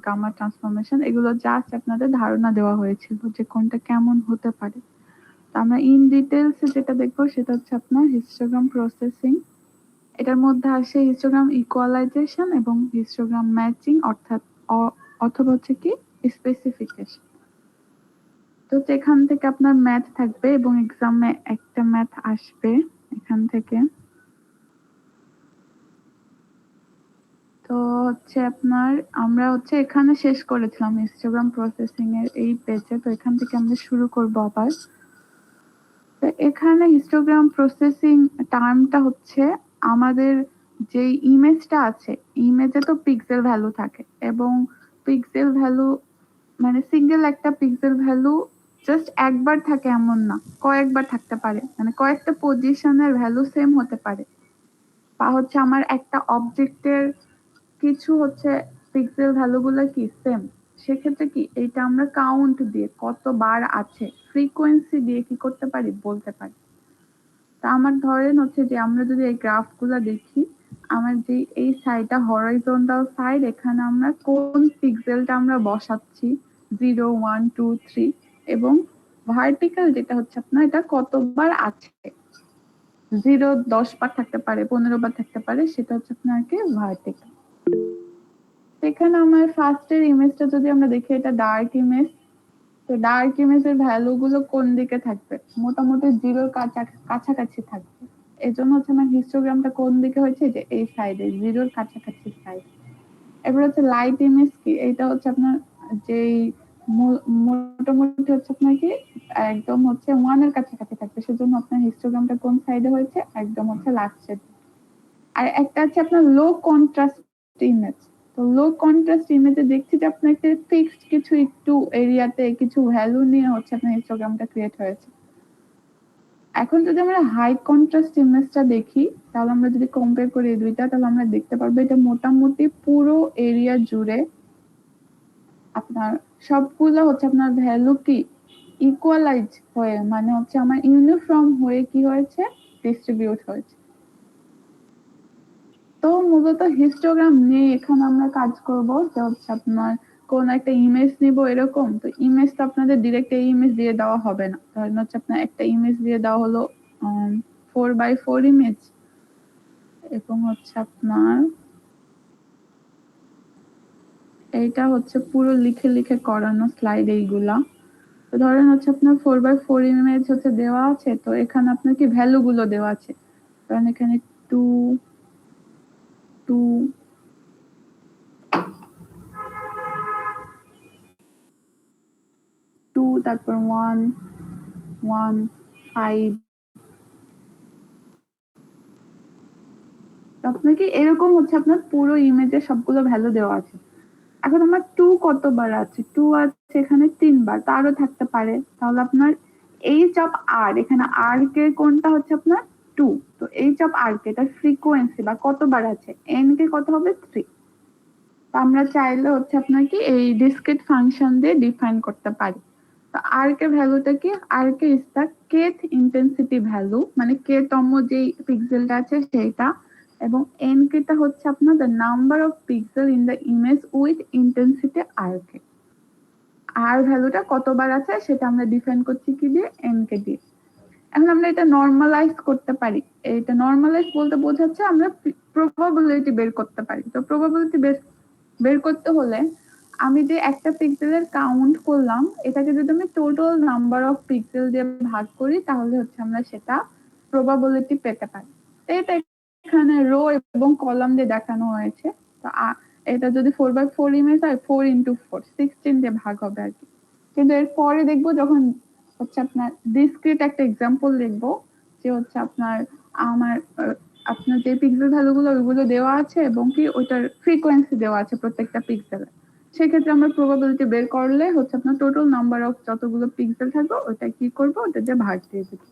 Gamma transformation, এগুলো just আপনাদের ধারণা দেওয়া হয়েছিল যে কোনটা কেমন হতে পারে। তো আমরা ইন ডিটেলস যেটা দেখবো সেটা হচ্ছে আপনার হিস্টোগ্রাম প্রসেসিং। এটার মধ্যে আসে হিস্টোগ্রাম ইকুয়ালাইজেশন এবং হিস্টোগ্রাম ম্যাচিং, অর্থাৎ অথবা হচ্ছে কি স্পেসিফিকেশন। তো এখান থেকে আপনার ম্যাথ থাকবে এবং এক্সামে একটা ম্যাথ আসবে এখান থেকে। তো হচ্ছে আপনার আমরা হচ্ছে এখানে শেষ করেছিলাম হিস্টোগ্রাম প্রসেসিং এর এই পেজে, তো এখান থেকে আমরা শুরু করব আবার। তো এখানে হিস্টোগ্রাম প্রসেসিং টার্মটা হচ্ছে আমাদের যে ইমেজটা আছে, ইমেজে তো পিক্সেল ভ্যালু থাকে এবং পিক্সেল ভ্যালু মানে সিঙ্গেল একটা পিক্সেল ভ্যালু জাস্ট একবার থাকে এমন না, কয়েকবার থাকতে পারে, মানে কয়েকটা পজিশনের ভ্যালু সেম হতে পারে। বা হচ্ছে আমার একটা অবজেক্টের কিছু হচ্ছে পিক্সেল ভ্যালুগুলো কি সেম, সেক্ষেত্রে কি এইটা আমরা কাউন্ট দিয়ে কতবার আছে ফ্রিকোয়েন্সি দিয়ে কি করতে পারি, বলতে পারি। তা আমার ধরেন হচ্ছে যে আমরা যদি এই গ্রাফগুলো দেখি, আমার যে এই সাইডটা হরাইজন্টাল সাইড, এখানে আমরা কোন পিক্সেলটা আমরা বসাচ্ছি 0 1 2 3, এবং ভার্টিক্যাল যেটা হচ্ছে আপনার এটা কতবার আছে, 0 10 বার থাকতে পারে, 15 বার থাকতে পারে, সেটা হচ্ছে আপনাকে ভার্টিক্যাল। এখানে আমার ফার্স্টের ইমেজটা যদি আমরা দেখি, এটা ডার্ক ইমেজ। তো ডার্ক ইমেজের ভ্যালু গুলো কোন দিকে থাকবে, মোটামুটি 0-র কাছাকাছি থাকবে। এই জন্য হচ্ছে আমার হিস্টোগ্রামটা কোন দিকে হয়েছে, যে এই সাইডে 0-র কাছাকাছি সাইড। এবার হচ্ছে লাইট ইমেজ কি, এইটা হচ্ছে আপনার যেই মোটামুটি হচ্ছে আপনার কি একদম হচ্ছে 1-এর কাছাকাছি থাকবে, সেজন্য আপনার হিস্টোগ্রামটা কোন সাইডে হয়েছে, একদম হচ্ছে লাস্টের। আর একটা আছে আপনার লো কন্ট্রাস্ট ইমেজ। তো লো কন্ট্রাস্ট ইমেজে দেখছি যে আপনার একটা ফিক্সড কিছু একটু এরিয়াতে কিছু ভ্যালু নিয়ে হচ্ছে আপনার হিস্টোগ্রামটা ক্রিয়েট হয়েছে। এখন যদি আমরা হাই কন্ট্রাস্ট ইমেজটা দেখি, তাহলে আমরা যদি কম্পেয়ার করি এই দুইটা, তাহলে আমরা দেখতে পারবো এটা মোটামুটি পুরো এরিয়া জুড়ে আপনার সবগুলো হচ্ছে আপনার ভ্যালু কি ইকুয়ালাইজ হয়ে, মানে হচ্ছে আমার ইউনিফর্ম হয়ে কি হয়েছে, ডিস্ট্রিবিউট হয়েছে। তো মূলত হিস্টোগ্রাম নিয়ে এখানে আমরা কাজ করব, যে হচ্ছে আপনার কোন একটা ইমেজ নিব এরকম। তো ইমেজটা আপনাদের ডিরেক্ট এই ইমেজ দিয়ে দেওয়া হবে না, ধরেন হচ্ছে আপনার একটা ইমেজ দিয়ে দেওয়া হলো 4x4 ইমেজ, এবং হচ্ছে আপনার এইটা হচ্ছে পুরো লিখে লিখে করানো স্লাইড এইগুলা। তো ধরেন হচ্ছে আপনার 4x4 ইমেজ হচ্ছে দেওয়া আছে, তো এখানে আপনার কি ভ্যালু গুলো দেওয়া আছে, কারণ এখানে 2 2 2, তারপর 1 1 5, আপনাকে এরকম হচ্ছে আপনার পুরো ইমেজে সবগুলো ভ্যালু দেওয়া আছে। এখন আমার 2 কতবার আছে, 2 আছে এখানে 3 বার, তারও থাকতে পারে। তাহলে আপনার এইচ অফ আর, এখানে আর কে কোনটা হচ্ছে আপনার 2, তো এইচ অফ আর কে এটার ফ্রিকোয়েন্সি বা কতবার আছে, এন কে কত হবে 3। তো আমরা চাইলে হচ্ছে আপনার কি এই ডিসক্রিট ফাংশন দিয়ে ডিফাইন করতে পারি। তো আর কে ভ্যালুটা কি, আর K is the কেথ intensity value, মানে কে তম যে পিক্সেলটা আছে সেইটা, এবং এন কেটা হচ্ছে আপনার the number of pixel in the image with intensity r k. আর ভ্যালুটা কতবার আছে সেটা আমরা ডিফাইন করছি কি দিয়ে, এন কে দিয়ে। এখন আমরা এটা নরমালাইজ করতে পারি। এটা নরমালাইজ বলতে বোঝাচ্ছে আমরা প্রবাবিলিটি বের করতে পারি। তো প্রবাবিলিটি বের করতে হলে আমি যে একটা পিক্সেলের কাউন্ট করলাম, এটাকে যদি আমি টোটাল নাম্বার অফ পিক্সেল দিয়ে ভাগ করি, তাহলে হচ্ছে আমরা সেটা প্রবাবিলিটি পেতে পারি। এটা এখানে রো এবং কলাম দিয়ে দেখানো হয়েছে। তো এটা যদি 4x4 ইমেজ হয়, 4 × 4 16 দিয়ে ভাগ হবে আর কি। কিন্তু এর পরে দেখবো যখন হচ্ছে আপনার ডিসক্রিট একটা এক্সাম্পল দেখবো, যে হচ্ছে আপনার আমার আপনার যে পিক্সেল ভ্যালুগুলো ওইগুলো দেওয়া আছে এবং কি ওইটার ফ্রিকোয়েন্সি দেওয়া আছে প্রত্যেকটা পিক্সেলের, সেক্ষেত্রে আমরা প্রবাবিলিটি বের করলে হচ্ছে আপনার টোটাল নাম্বার অফ যতগুলো পিক্সেল থাকবে ওটা কি করবো, ওটা দিয়ে ভাগ দিয়ে দেবো।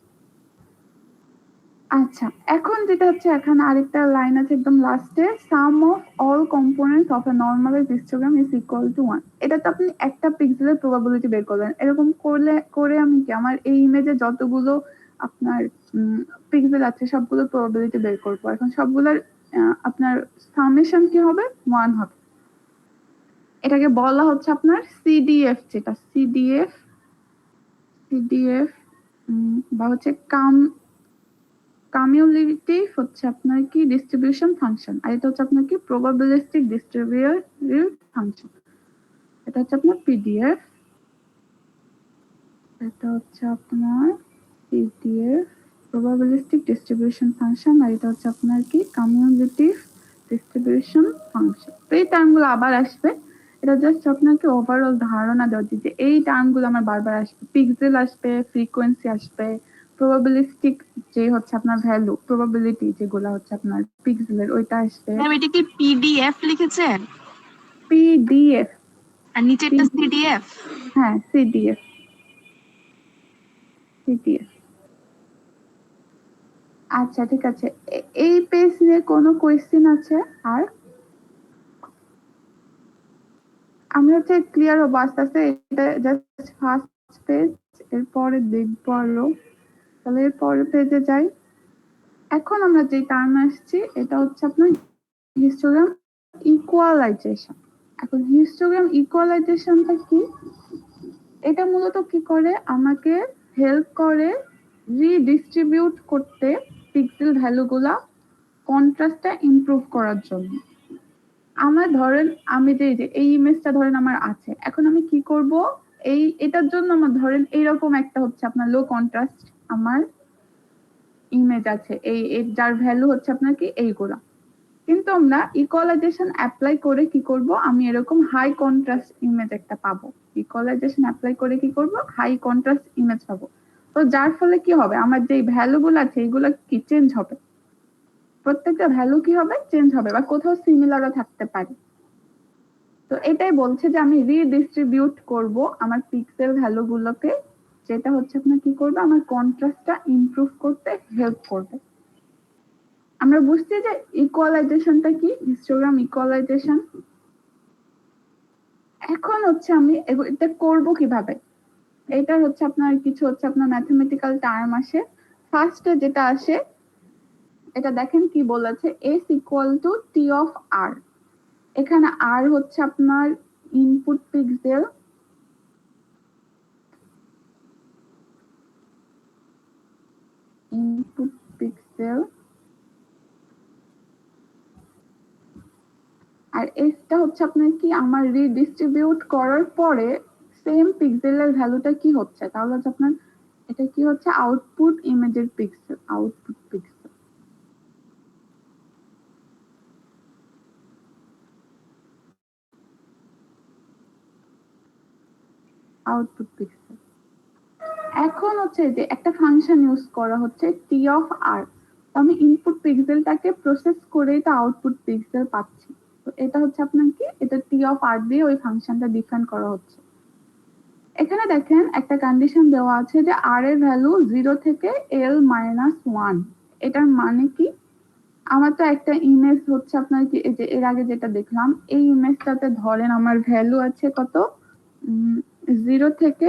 আচ্ছা, এখন যেটা হচ্ছে এখানে আরেকটা লাইন আছে একদম লাস্টে, sum of all components of a normalized histogram is equal to 1। এটা তো আপনি একটা পিক্সেলের প্রবাবিলিটি বের করলেন, এরকম করে আমি কি আমার এই ইমেজে যতগুলো আপনার পিক্সেল আছে সবগুলো প্রবাবিলিটি বের করবো। এখন সবগুলোর আপনার সামেশন কি হবে, 1 হবে। এটাকে বলা হচ্ছে আপনার সিডিএফ, যেটা সিডিএফ সিডিএফ বা হচ্ছে কামিউলেটিভ হচ্ছে আপনার কি ডিস্ট্রিবিউশন ফাংশন, আর এটা হচ্ছে আপনার কি প্রবাবিলিস্টিক ডিস্ট্রিবিউটিভ ফাংশন। এটা হচ্ছে আপনার পিডিএফ, এটা হচ্ছে আপনার পিডিএফ প্রবাবিলিস্টিক ডিস্ট্রিবিউশন ফাংশন, আর এটা হচ্ছে আপনার কি কামিউলেটিভ ডিস্ট্রিবিউশন ফাংশন। তো এই টার্মগুলো আবার আসবে, এটা জাস্ট আপনাকে ওভারঅল ধারণা দেওয়া যে এই টার্মগুলো আমার বারবার আসবে, পিক্সেল আসবে, ফ্রিকোয়েন্সি আসবে, প্রবাবিলিস্টিক যে হচ্ছে আপনার ভ্যালু, প্রবাবিলিটি যেগুলো হচ্ছে আপনার পিক্সেলের ওইটা আসবে। ম্যাম এটা কি পিডিএফ লিখেছেন? পিডিএফ আর নিচেরটা সিডিএফ? হ্যাঁ সিডিএফ সিডিএফ। আচ্ছা ঠিক আছে, এই পেজ নিয়ে কোনো কোয়েশ্চেন আছে? আর আমি হচ্ছে ক্লিয়ার হবো আস্তে আস্তে, এটা জাস্ট ফার্স্ট পেজ, এরপরে দেখবো আরো। তাহলে এরপরে পেজে যাই। এখন আমরা যে টার্ম আসছি এটা হচ্ছে আপনার হিস্টোগ্রাম ইকুয়ালাইজেশন। এখন হিস্টোগ্রাম ইকুয়ালাইজেশনটা কি? এটা মূলত কি করে, আমাকে হেল্প করে রিডিস্ট্রিবিউট করতে পিক্সেল ভ্যালুগুলা কন্ট্রাস্টটা ইমপ্রুভ করার জন্য। আমার ধরেন আমি যে এই ইমেজটা ধরেন আমার আছে, এখন আমি কি করব, এটার জন্য আমার ধরেন এইরকম একটা হচ্ছে আপনার লো কন্ট্রাস্ট আমার ইমেজ আছে, এই যার ভ্যালু হচ্ছে আপনার কি এইগুলা, কিন্তু আমরা ইকুয়ালাইজেশন অ্যাপ্লাই করে কি করব, আমি এরকম হাই কন্ট্রাস্ট ইমেজ একটা পাবো। ইকুয়ালাইজেশন অ্যাপ্লাই করে কি করব, হাই কন্ট্রাস্ট ইমেজ পাবো। তো যার ফলে কি হবে, আমার যে ভ্যালুগুলো আছে এগুলো কি চেঞ্জ হবে, প্রত্যেকটা ভ্যালু কি হবে চেঞ্জ হবে, বা কোথাও সিমিলারও থাকতে পারে। তো এটাই বলছে যে আমি রিডিস্ট্রিবিউট করব আমার পিক্সেল ভ্যালুগুলোকে, যেটা হচ্ছে আপনার কি করবে, আমার কন্ট্রাস্টটা ইমপ্রুভ করতে হেল্প করবে। আমরা বুঝছি যে ইকুয়ালাইজেশনটা কি, হিস্টোগ্রাম ইকুয়ালাইজেশন। এখন হচ্ছে আমি এটা করব কিভাবে, এটা হচ্ছে আপনার কিছু হচ্ছে আপনার ম্যাথমেটিক্যাল টার্ম আসে। ফার্স্টে যেটা আসে এটা দেখেন কি বলেছে, s equal to T of r. এখানে আর হচ্ছে আপনার ইনপুট পিক্সেল, ইনপুট পিক্সেল, আর এসটা হচ্ছে আপনার কি আমার রিডিস্ট্রিবিউট করার পরে সেম পিক্সেলের ভ্যালুটা কি হচ্ছে, তাহলে হচ্ছে আপনার এটা কি হচ্ছে আউটপুট ইমেজের pixel, output pixel, output pixel. এখন হচ্ছে যে একটা ফাংশন ইউজ করা হচ্ছে টি অফ আর, আমি ইনপুট পিক্সেলটাকে প্রসেস করে এটা আউটপুট পিক্সেল পাচ্ছি। তো এটা হচ্ছে আপনার কি, এটা টি অফ আর দিয়ে ওই ফাংশনটা ডিফাইন করা হচ্ছে। এখানে দেখেন একটা কন্ডিশন দেওয়া আছে যে আর এর ভ্যালু 0 থেকে l মাইনাস 1। এটার মানে কি, আমার তো একটা ইমেজ হচ্ছে আপনার কি, এই যে এর আগে যেটা দেখলাম এই ইমেজটাতে ধরেন আমার ভ্যালু আছে কত, 0 থেকে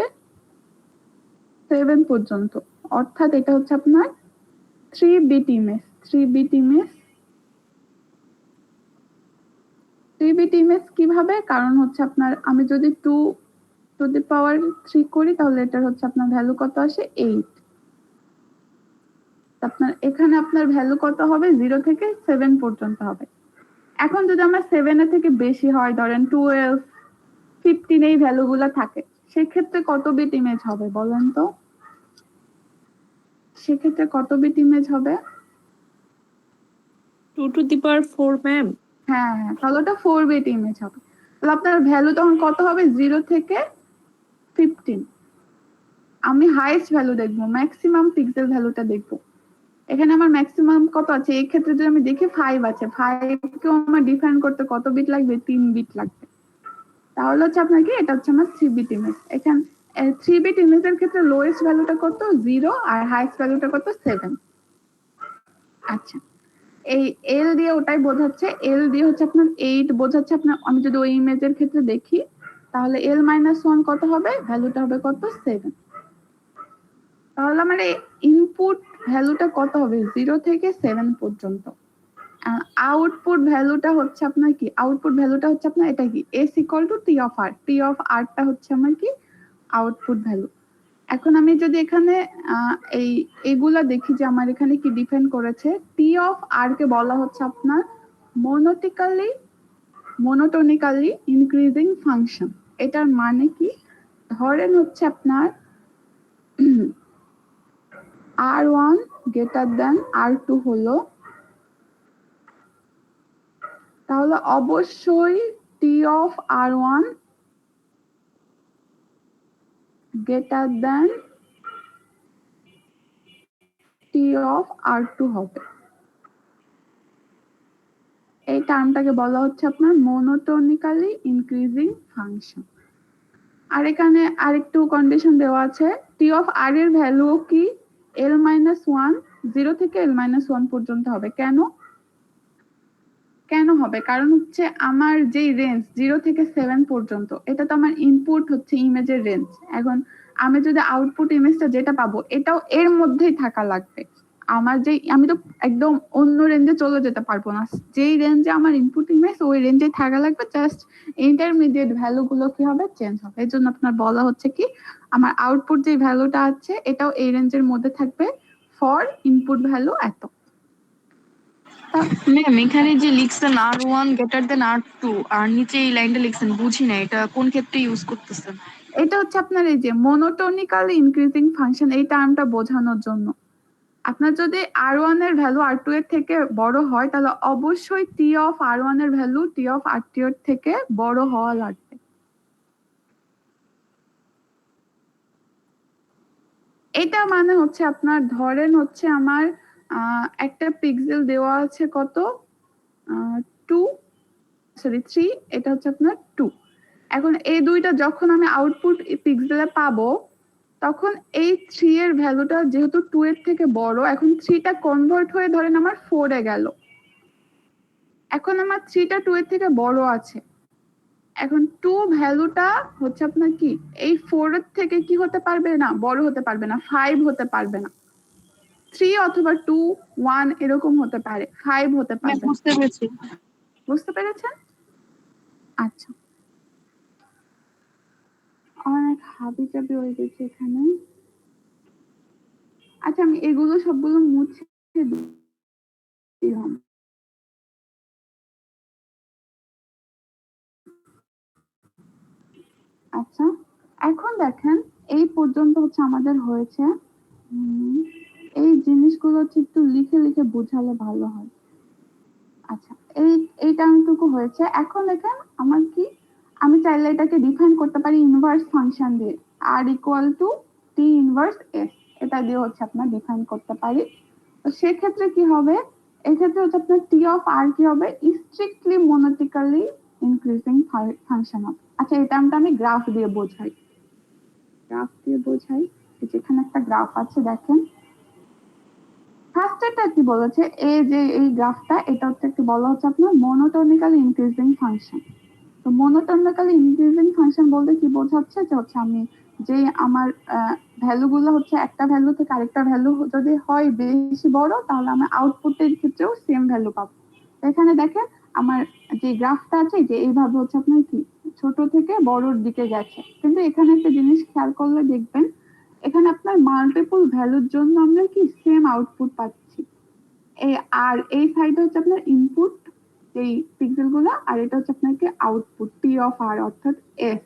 7 পর্যন্ত, অর্থাৎ এটা হচ্ছে আপনার 3 bit image. 3 bit image, 3 bit image কিভাবে, কারণ হচ্ছে আপনার আমি যদি 2 টু দি পাওয়ার 3 করি তাহলে এটার হচ্ছে আপনার ভ্যালু কত আসে 8। আপনার এখানে আপনার ভ্যালু কত হবে, 0 থেকে 7 পর্যন্ত হবে। এখন যদি আমার 7 এর থেকে বেশি হয়, ধরেন 12, 15 এই ভ্যালুগুলো থাকে, সেক্ষেত্রে কত বিট ইমেজ হবে বলেন তো, সেক্ষেত্রে কত বিট ইমেজ হবে? 2 to the power 4 ম্যাম। হ্যাঁ হ্যাঁ, তাহলে ওটা 4 বিট ইমেজ হবে। তাহলে আপনার ভ্যালু তখন কত হবে, 0 থেকে 15। আমি হাইয়েস্ট ভ্যালু দেখবো, ম্যাক্সিমাম পিক্সেল ভ্যালুটা দেখবো। এখানে আমার ম্যাক্সিমাম কত আছে, এই ক্ষেত্রে যদি আমি দেখি 5 আছে, 5 কেও আমার ডিফাইন করতে কত বিট লাগবে, 3 বিট লাগবে। তাহলে হচ্ছে আপনার কি, এটা হচ্ছে আমার 3 বিট ইমেজ। এখানে 3 বিট ইমেজের ক্ষেত্রে লোয়েস্ট ভ্যালুটা কত, 0, আর হাইয়েস্ট ভ্যালুটা কত, 7। আচ্ছা, এই এল দিয়ে ওটাই বোঝাচ্ছে, এল দিয়ে হচ্ছে আপনার 8 বোঝাচ্ছে আপনার, আমি যদি ওই ইমেজের ক্ষেত্রে দেখি তাহলে l মাইনাস 1 কত হবে, ভ্যালুটা হবে কত, 7। তাহলে আমার ইনপুট ভ্যালুটা কত হবে, 0 থেকে 7 পর্যন্ত। আউটপুট ভ্যালুটা হচ্ছে আপনার কি, আউটপুট ভ্যালুটা হচ্ছে আপনার এটা কি, s equal to T of R, T of আরটা হচ্ছে আমার কি আউটপুট ভ্যালু। এখন আমি যদি এখানে এই এগুলা দেখি যে আমার এখানে কি ডিফাইন করেছে, টি অফ আর কে বলা হচ্ছে আপনার মোনোটোনিক্যালি ইনক্রিজিং ফাংশন। এটার মানে কি, ধরেন হচ্ছে আপনার R1 গ্রেটার দেন R2 হলো, তাহলে অবশ্যই t of R1 greater than t of R2 হবে। এই টার্মটাকে বলা হচ্ছে আপনার মোনোটোনিক্যালি ইনক্রিজিং ফাংশন। আর এখানে আরেকটু কন্ডিশন দেওয়া আছে, টি অফ আর এর ভ্যালু কি L-1, 0 থেকে L-1 পর্যন্ত হবে। কেন হবে, কারণ হচ্ছে আমার যে রেঞ্জ 0 থেকে 7 পর্যন্ত, এটা তো আমার ইনপুট হচ্ছে ইমেজের রেঞ্জ। এখন আমি যদি আউটপুট ইমেজটা যেটা পাবো এটাও এর মধ্যেই থাকা লাগবে। আমার যে, আমি তো একদম অন্য রেঞ্জে চলে যেতে পারবো না, যেই রেঞ্জে আমার ইনপুট ইমেজ ওই রেঞ্জে থাকা লাগবে, জাস্ট ইন্টারমিডিয়েট ভ্যালু গুলো কি হবে, চেঞ্জ হবে। এই জন্য আপনার বলা হচ্ছে কি আমার আউটপুট যে ভ্যালুটা আছে এটাও এই রেঞ্জের মধ্যে থাকবে ফর ইনপুট ভ্যালু এত। ম্যাম এখানে যে লিখছেন R1 গ্রেটার দেন R2 আর নিচে এই লাইনটা লিখছেন, বুঝি না এটা কোন ক্ষেত্রে ইউজ করতেছেন। এটা হচ্ছে আপনার এই যে মোনোটোনিক্যালি ইনক্রিজিং ফাংশন, এই টার্মটা বোঝানোর জন্য। আপনার যদি R1 এর ভ্যালু R2 এর থেকে বড় হয় তাহলে অবশ্যই টি অফ R1 এর ভ্যালু টি অফ R2 এর থেকে বড় হওয়া লাগবে। এটা মানে হচ্ছে আপনার ধরেন হচ্ছে আমার একটা পিক্সেল দেওয়া আছে কত 3, এটা হচ্ছে আপনার 2। এখন এই দুইটা যখন আমি আউটপুট পিক্সেলে পাবো তখন এই 3 এর ভ্যালুটা যেহেতু 2 এর থেকে বড়, এখন 3টা কনভার্ট হয়ে ধরেন আমার 4 এ গেল। এখন আমার 3টা 2 এর থেকে বড় আছে, এখন 2 ভ্যালুটা হচ্ছে আপনার কি এই 4 এর থেকে কি হতে পারবে না, বড় হতে পারবে না, 5 হতে পারবে না। 3 অথবা 2, 1 এরকম হতে পারে, 5 হতে পারবে না। বুঝতে পেরেছি। বুঝতে পেরেছেন? আচ্ছা, অনেক হাবি জাবি হয়ে গেছে এখানে। আচ্ছা, আমি এগুলো সবগুলো মুছে দিলাম। আচ্ছা, এখন দেখেন এই পর্যন্ত হচ্ছে আমাদের হয়েছে। এই জিনিসগুলো হচ্ছে একটু লিখে লিখে বোঝালে ভালো হয়। আচ্ছা, এই টার্মটুকু হয়েছে। এখন দেখেন আমার কি, আমি চাইলে এটাকে ডিফাইন করতে পারি ইনভার্স ফাংশন দিয়ে, r equal to t inverse s, এটা দিয়ে হচ্ছে আপনার ডিফাইন করতে পারি। তো সেক্ষেত্রে কি হবে, এই ক্ষেত্রে হচ্ছে আপনার টি অফ আর কি হবে, স্ট্রিক্টলি মোনোটোনিক্যালি ইনক্রিজিং ফাংশন হবে। আচ্ছা, এই টার্মটা আমি গ্রাফ দিয়ে বোঝাই। যেখানে একটা গ্রাফ আছে দেখেন, ফার্স্টেরটা কি বলেছে, এই যে এই গ্রাফটা, এটা হচ্ছে কি বলা হচ্ছে আপনার মোনোটোনিক্যালি ইনক্রিজিং ফাংশন। তো মোনোটোনিক্যালি ইনক্রিজিং ফাংশন বলতে কি বোঝাচ্ছে, যে হচ্ছে আমি যে আমার ভ্যালু গুলো হচ্ছে একটা ভ্যালু থেকে আরেকটা ভ্যালু যদি হয় বেশি বড়, তাহলে আমি আউটপুটের ক্ষেত্রেও সেম ভ্যালু পাবো। এখানে দেখেন আমার যে গ্রাফটা আছে, যে এইভাবে হচ্ছে আপনার কি ছোট থেকে বড়র দিকে গেছে, কিন্তু এখানে একটা জিনিস খেয়াল করলে দেখবেন, এখানে আপনার মাল্টিপল ভ্যালুর জন্য আমরা কি সেম আউটপুট পাচ্ছি। আর এই সাইডে হচ্ছে আপনার ইনপুট এই পিক্সেল গুলো, আর এটা হচ্ছে আপনাকে আউটপুট টি অফ আর অর্থাৎ এস।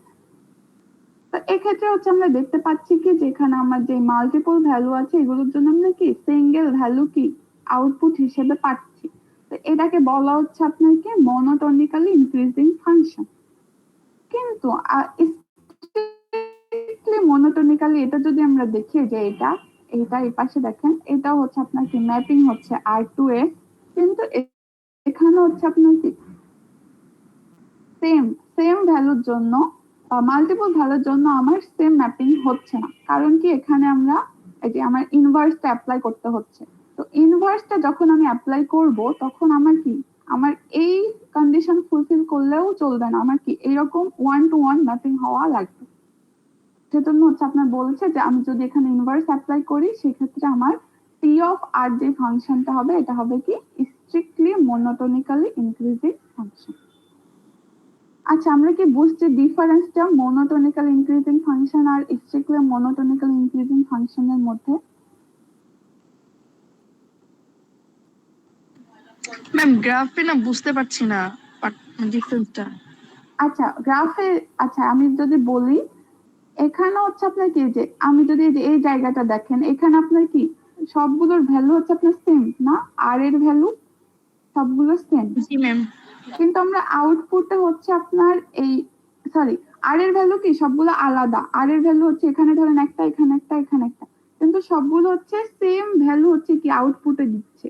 তো এক্ষেত্রে হচ্ছে আমরা দেখতে পাচ্ছি কি যেখানে আমার যে মাল্টিপল ভ্যালু আছে এগুলোর জন্য আমরা কি সিঙ্গেল ভ্যালু কি আউটপুট হিসেবে পাচ্ছি। তো এটাকে বলা হচ্ছে আপনাকে মোনোটোনিক্যালি ইনক্রিজিং ফাংশন। কিন্তু মোনোটোনিক্যালি এটা যদি আমরা দেখি, যে এটা এই পাশে দেখেন, এটা হচ্ছে আপনার কি ম্যাপিং হচ্ছে R2 এ, কিন্তু এখানে হচ্ছে আপনার কি সেম ভ্যালুর জন্য বা মাল্টিপল ভ্যালুর জন্য আমার সেম ম্যাপিং হচ্ছে না। কারণ কি, এখানে আমরা এই যে আমার ইনভার্সটা অ্যাপ্লাই করতে হচ্ছে। তো ইনভার্সটা যখন আমি অ্যাপ্লাই করব তখন আমার কি, আমার এই কন্ডিশন ফুলফিল করলেও চলবে না, আমার কি এরকম 1 to 1 ম্যাপিং হওয়া লাগবে। সেজন্য হচ্ছে আপনার বলছে যে আমি যদি এখানে ইনভার্স অ্যাপ্লাই করি সেক্ষেত্রে আমার টি অফ আর যে ফাংশনটা হবে এটা হবে কি স্ট্রিক্টলি মনোটোনিক্যালি ইনক্রিজিং ফাংশন। আচ্ছা, আমরা কি বুঝছি ডিফারেন্সটা মনোটোনিক্যাল ইনক্রিজিং ফাংশন আর স্ট্রিক্টলি মনোটোনিক্যাল ইনক্রিজিং ফাংশনের মধ্যে? ম্যাম গ্রাফে না বুঝতে পারছি না ডিফারেন্সটা। আচ্ছা, গ্রাফে আচ্ছা আমি যদি বলি, এখানে হচ্ছে আপনার কি যে আমি যদি এই জায়গাটা দেখেন, এখানে আপনার কি সবগুলোর ভ্যালু হচ্ছে আপনার সেম না? আর এর ভ্যালু সবগুলো সেম, জি ম্যাম। কিন্তু আমরা আউটপুটে হচ্ছে আপনার এই সরি আর এর ভ্যালু কি সবগুলো আলাদা। আর এর ভ্যালু হচ্ছে এখানে ধরেন একটা, এখানে একটা, এখানে একটা, কিন্তু সবগুলো হচ্ছে সেম ভ্যালু হচ্ছে কি আউটপুটে দিচ্ছে।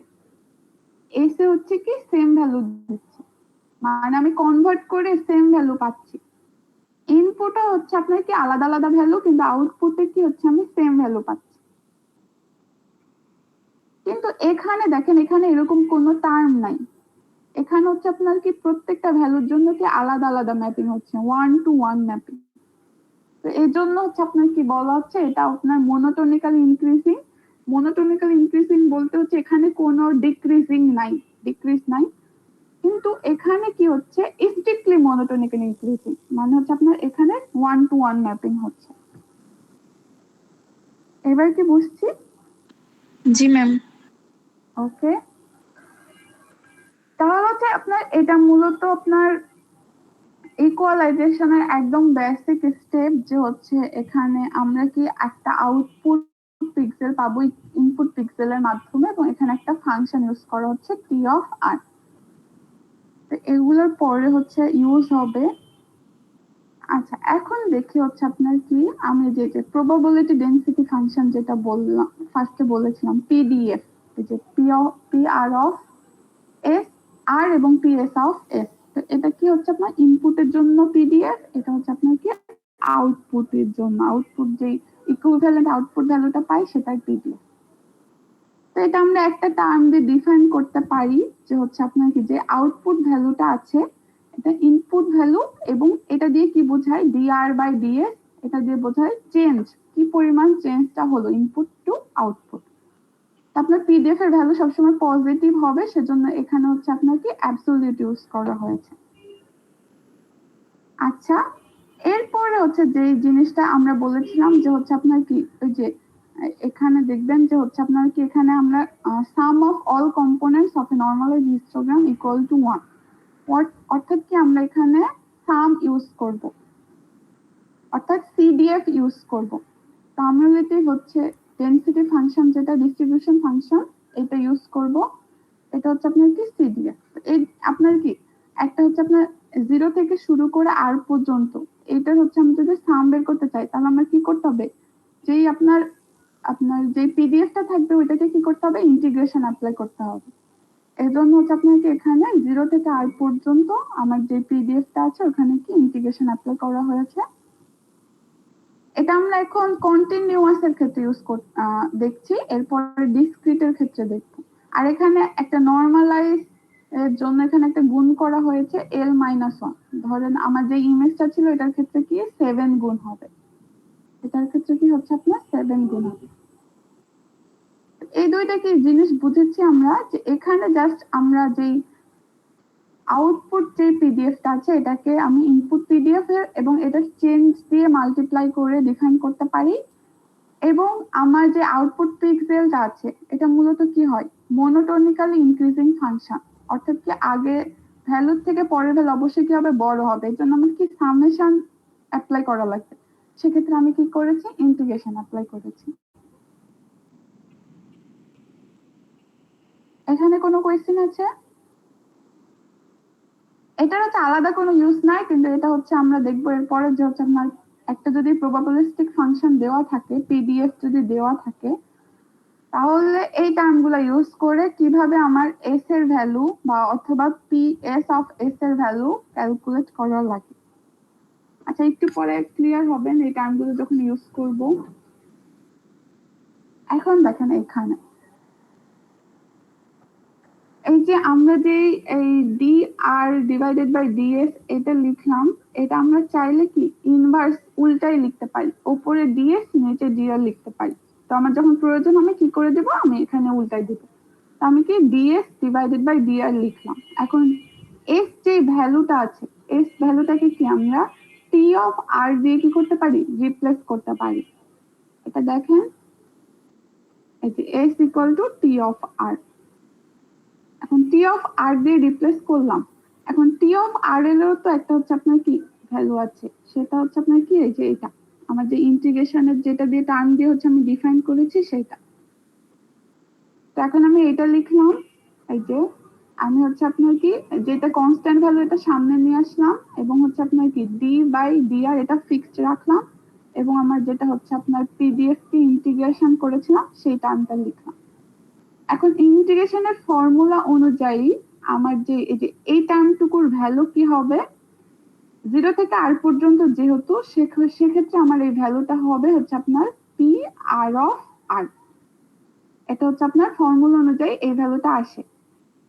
এসে হচ্ছে কি সেম ভ্যালু দিচ্ছে, মানে আমি কনভার্ট করে সেম ভ্যালু পাচ্ছি। ইনপুটও হচ্ছে আপনার কি আলাদা আলাদা ভ্যালু, কিন্তু আউটপুটে কি হচ্ছে আমি সেম ভ্যালু পাচ্ছি। কিন্তু এখানে দেখেন, এখানে এরকম কোনো টার্ম নাই। এখানে হচ্ছে আপনার কি প্রত্যেকটা ভ্যালুর জন্য কি আলাদা আলাদা ম্যাপিং হচ্ছে, 1-to-1 ম্যাপিং। তো এই জন্য হচ্ছে আপনার কি বলা হচ্ছে এটা আপনার মনোটোনিক্যাল ইনক্রিজিং। মনোটোনিক্যাল ইনক্রিজিং বলতে হচ্ছে এখানে কোনো ডিক্রিজিং নাই, ডিক্রিজ নাই, কিন্তু এখানে কি হচ্ছে স্ট্রিক্টলি মনোটোনিক্যাল ইনক্রিজিং, মানে হচ্ছে আপনার এখানে 1-to-1 ম্যাপিং হচ্ছে। এবার কি বুঝছি? জি ম্যাম। ওকে, তাহলে হচ্ছে আপনার এটা মূলত আপনার ইকুয়ালাইজেশনের একদম বেসিক স্টেপ, যে হচ্ছে এখানে আমরা কি একটা আউটপুট পিক্সেল পাবো ইনপুট পিক্সেলের মাধ্যমে, এবং এখানে একটা ফাংশন ইউজ করা হচ্ছে টি অফ আর। তো এগুলোর পরে হচ্ছে ইউজ হবে। আচ্ছা, এখন দেখি হচ্ছে আপনার কি আমি যে প্রবাবিলিটি ডেনসিটি ফাংশন যেটা বললাম ফার্স্টে বলেছিলাম পিডিএফ, এই যে পি আর অফ এস আর এবং পি এস অফ এস। তো এটা কি হচ্ছে আপনার ইনপুটের জন্য পিডিএফ, এটা হচ্ছে আপনার কি আউটপুটের জন্য, আউটপুট যে ইকুইভ্যালেন্ট আউটপুট ভ্যালুটা পাই সেটাই পিডিএফ। তো এটা আমরা একটা টার্ম দিয়ে ডিফাইন করতে পারি, যে হচ্ছে আপনার কি যে আউটপুট ভ্যালুটা আছে এটা ইনপুট ভ্যালু, এবং এটা দিয়ে কি বোঝায় ডিআর বাই ডিএস, এটা দিয়ে বোঝায় চেঞ্জ, কি পরিমাণ চেঞ্জটা হলো ইনপুট টু আউটপুট। আপনার পিডিএফ এর ভ্যালু সবসময় পজিটিভ হবে, সেজন্য এখানে হচ্ছে আপনার কি অ্যাবসলিউট ইউজ করা হয়েছে। আচ্ছা, এরপরে হচ্ছে যে জিনিসটা আমরা বলেছিলাম যে হচ্ছে আপনার কি ওই যে এখানে দেখবেন যে হচ্ছে আপনার কি এখানে আমরা sum of all components of a normalized histogram equal to 1, অর্থাৎ কি আমরা এখানে সাম ইউজ করব, অর্থাৎ সিডিএফ ইউজ করব। কামিউলেটিভ হচ্ছে ডেনসিটি ফাংশন, যেটা ডিস্ট্রিবিউশন ফাংশন, এটা ইউজ করব। এটা হচ্ছে আপনার কি সিডিএফ। এই আপনার কি একটা হচ্ছে আপনার 0 থেকে শুরু করে আর পর্যন্ত, এটা হচ্ছে আমি যদি সাম বের করতে চাই তাহলে আমার কি করতে হবে, যেই আপনার আপনার যে পিডিএফটা থাকবে ওইটাকে কি করতে হবে, ইন্টিগ্রেশন অ্যাপ্লাই করতে হবে। এর জন্য হচ্ছে আপনাকে এখানে 0 থেকে আর পর্যন্ত আমার যে পিডিএফটা আছে ওখানে কি ইন্টিগ্রেশন অ্যাপ্লাই করা হয়েছে। এটা আমরা এখন কন্টিনিউয়াসের ক্ষেত্রে ইউজ দেখছি, এরপরে ডিসক্রিটের ক্ষেত্রে দেখবো। আর এখানে একটা নরমালাইজ এর জন্য এখানে একটা গুণ করা হয়েছে L-1। ধরেন আমার যে ইমেজটা ছিল এটার ক্ষেত্রে কি 7 গুণ হবে, এটার ক্ষেত্রে কি হচ্ছে আপনার 7 গুণ হবে। এই দুইটা কি জিনিস বুঝেছি আমরা, যে এখানে জাস্ট আমরা যেই আউটপুট যে পিডিএফটা আছে এটাকে আমি ইনপুট পিডিএফ এর এবং এটা চেঞ্জ দিয়ে মাল্টিপ্লাই করে ডিফাইন করতে পারি, এবং আমার যে আউটপুট পিক্সেলটা আছে এটা মূলত কি হয় মনোটোনিক্যালি ইনক্রিজিং ফাংশন, অর্থাৎ কি আগে ভ্যালুর থেকে পরের ভ্যালু অবশ্যই কি হবে বড় হবে, এর জন্য আমার কি সামেশন অ্যাপ্লাই করা লাগবে। সেক্ষেত্রে আমি কি করেছি, ইন্টিগ্রেশন অ্যাপ্লাই করেছি। এখানে কোনো কোয়েশ্চেন আছে? এটার হচ্ছে আলাদা কোনো ইউজ নাই, কিন্তু এটা হচ্ছে আমরা দেখবো এরপরে, যে হচ্ছে আপনার একটা যদি প্রবাবিলিস্টিক ফাংশন দেওয়া থাকে, পিডিএফ যদি দেওয়া থাকে, তাহলে এই টার্মগুলো ইউজ করে কিভাবে আমার এস এর ভ্যালু বা অথবা পি এস অফ এস এর ভ্যালু ক্যালকুলেট করা লাগে। আচ্ছা, একটু পরে ক্লিয়ার হবেন এই টার্মগুলো যখন ইউজ করব। এখন দেখেন এখানে এই যে আমরা যে এই D R divided by DS এটা লিখলাম, এটা আমরা চাইলে কি ইনভার্স উল্টাই লিখতে পারি, উপরে ডিএস নিচে ডিআর লিখতে পারি। তো আমার যখন প্রয়োজন আমি কি করে দেব, আমি এখানে উল্টাই দিব। তো আমি কি ds ডিভাইডেড বাই dr লিখলাম। এখন s যে ভ্যালুটা আছে, s ভ্যালুটাকে কি আমরা t অফ r দিয়ে কি করতে পারি, রিপ্লেস করতে পারি। এটা দেখেন, এই যে s equal two t of r। এখন t অফ r দিয়ে রিপ্লেস করলাম। এখন t অফ r এরও তো একটা হচ্ছে আপনার কি ভ্যালু আছে, সেটা হচ্ছে আপনার কি এই যে এটা আমার যে ইন্টিগ্রেশনের যেটা দিয়ে টার্ম দিয়ে হচ্ছে আমি ডিফাইন করেছি সেটা। তো এখন আমি এটা লিখলাম, এই যে আমি হচ্ছে আপনার কি যেটা কনস্ট্যান্ট ভ্যালু এটা সামনে নিয়ে আসলাম, এবং হচ্ছে আপনার কি d বাই dr এটা ফিক্সড রাখলাম, এবং আমার যেটা হচ্ছে আপনার pdf কে ইন্টিগ্রেশন করেছিলাম সেই টার্মটা লিখলাম। এখন ইন্টিগ্রেশনের ফর্মুলা অনুযায়ী আমার যে এই যে এই টার্মটুকুর ভ্যালু কি হবে, 0 থেকে r পর্যন্ত যেহেতু, সেক্ষেত্রে আমার এই ভ্যালুটা হবে হচ্ছে আপনার পি আর অফ r। এটা হচ্ছে আপনার ফর্মুলা অনুযায়ী এই ভ্যালুটা আসে।